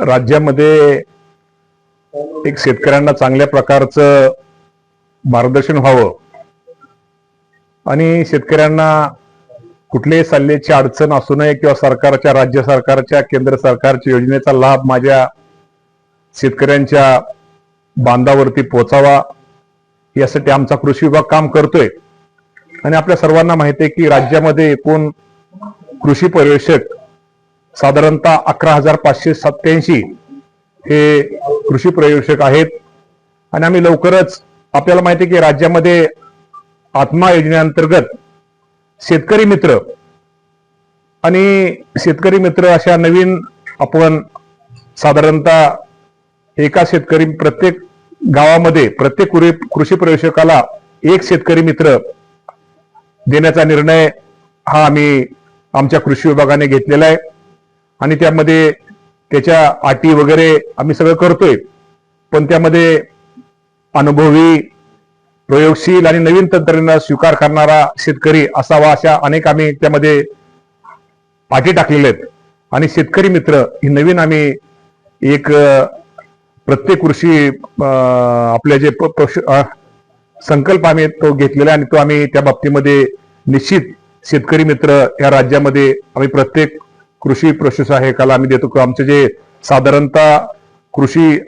राज्यामध्ये एक शेतकऱ्यांना चांगल्या प्रकारचं मार्गदर्शन व्हावं आणि शेतकऱ्यांना कुठल्याही सल्ल्याची अडचण असू नये किंवा सरकारच्या, राज्य सरकारच्या, केंद्र सरकारच्या योजनेचा लाभ माझ्या शेतकऱ्यांच्या बांधावरती पोहोचावा यासाठी आमचा कृषी विभाग काम करतोय. आणि आपल्या सर्वांना माहिती आहे की राज्यामध्ये एकूण कृषी पर्यवेक्षक साधारणतः 11,587 हे कृषी पर्यवेक्षक आहेत. आणि आम्ही लवकरच, आपल्याला माहिती आहे की राज्यामध्ये आत्मा योजनेअंतर्गत शेतकरी मित्र आणि शेतकरी मित्र अशा नवीन आपण साधारणतः एका शेतकरी, प्रत्येक गावामध्ये प्रत्येक कृषी पर्यवेक्षकाला एक शेतकरी मित्र देण्याचा निर्णय हा आम्ही आमच्या कृषी विभागाने घेतलेला आहे. आणि त्यामध्ये त्याच्या अटी वगैरे आम्ही सगळं करतोय. पण त्यामध्ये अनुभवी, प्रयोगशील आणि नवीन तंत्रज्ञान स्वीकार करणारा शेतकरी असावा अशा अनेक आम्ही त्यामध्ये अटी टाकलेल्या आहेत. आणि शेतकरी मित्र ही नवीन आम्ही एक प्रत्येक कृषी आपले जे संकल्प आम्ही तो घेतलेला आणि तो आम्ही त्या बाबतीमध्ये निश्चित शेतकरी मित्र या राज्यामध्ये आम्ही प्रत्येक कृषी प्रशासकाला आम्ही देतो. आमचे जे साधारणतः कृषी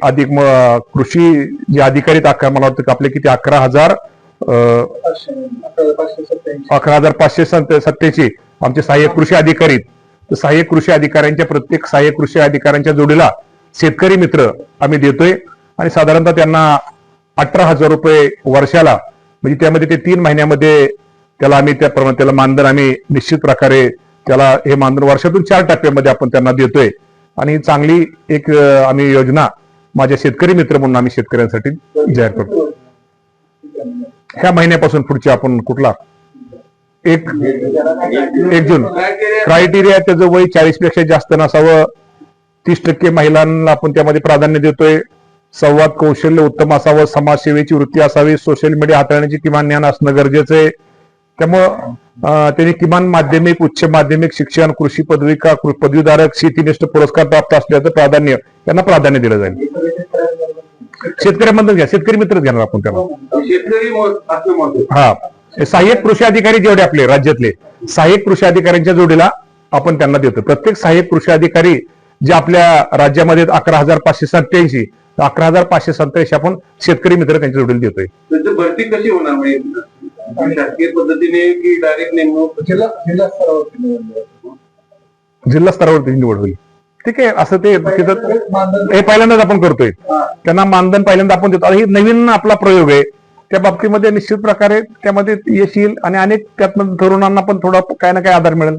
जे अधिकारी मला वाटतं आपले किती 11,587 आमचे सहाय्यक कृषी अधिकारी. तर सहाय्यक कृषी अधिकाऱ्यांच्या, प्रत्येक सहाय्यक कृषी अधिकाऱ्यांच्या जोडीला शेतकरी मित्र आम्ही देतोय. आणि साधारणतः त्यांना 18,000 रुपये वर्षाला, म्हणजे त्यामध्ये ते 3 महिन्यामध्ये त्याला आम्ही त्याप्रमाणे त्याला मानधन आम्ही निश्चित प्रकारे त्याला हे मानधन वर्षातून 4 टप्प्यामध्ये आपण त्यांना देतोय. आणि चांगली एक आम्ही योजना माझ्या शेतकरी मित्र म्हणून आम्ही शेतकऱ्यांसाठी जाहीर करतो. ह्या महिन्यापासून पुढच्या आपण कुठला 1 जून क्रायटेरिया, त्याचं वय 40 पेक्षा जास्त नसावं. 30% महिलांना आपण त्यामध्ये प्राधान्य देतोय. संवाद कौशल्य उत्तम असावं. समाजसेवेची वृत्ती असावी. सोशल मीडिया हाताळण्याचे किमान ज्ञान असणं गरजेचं आहे. त्यामुळं त्यांनी किमान माध्यमिक, उच्च माध्यमिक शिक्षण, कृषी पदविका, पदवीधारक, शेतीनिष्ठ पुरस्कार प्राप्त असल्याचं प्राधान्य, त्यांना प्राधान्य दिलं जाईल. शेतकऱ्यांमधून घ्या, शेतकरी मित्रच घेणार आपण त्याला. हा, सहाय्यक कृषी अधिकारी जेवढे आपले राज्यातले सहाय्यक कृषी अधिकाऱ्यांच्या जोडीला आपण त्यांना देतो. प्रत्येक सहाय्यक कृषी अधिकारी जे आपल्या राज्यामध्ये 11,587, 11,587 आपण शेतकरी मित्र त्यांच्या जोडीला देतोय. भरती कशी होणार, शासकीय पद्धतीने की डायरेक्ट नेमणूक जिल्हा स्तरावरती निवड होईल? ठीक आहे, असं ते हे पहिल्यांदाच आपण करतोय. त्यांना मानधन पहिल्यांदा आपण देतो. ही नवीन आपला प्रयोग आहे. त्या बाबतीमध्ये निश्चित प्रकारे त्यामध्ये यश येईल आणि अनेक त्यातनं तरुणांना पण थोडा काही ना काही आधार मिळेल.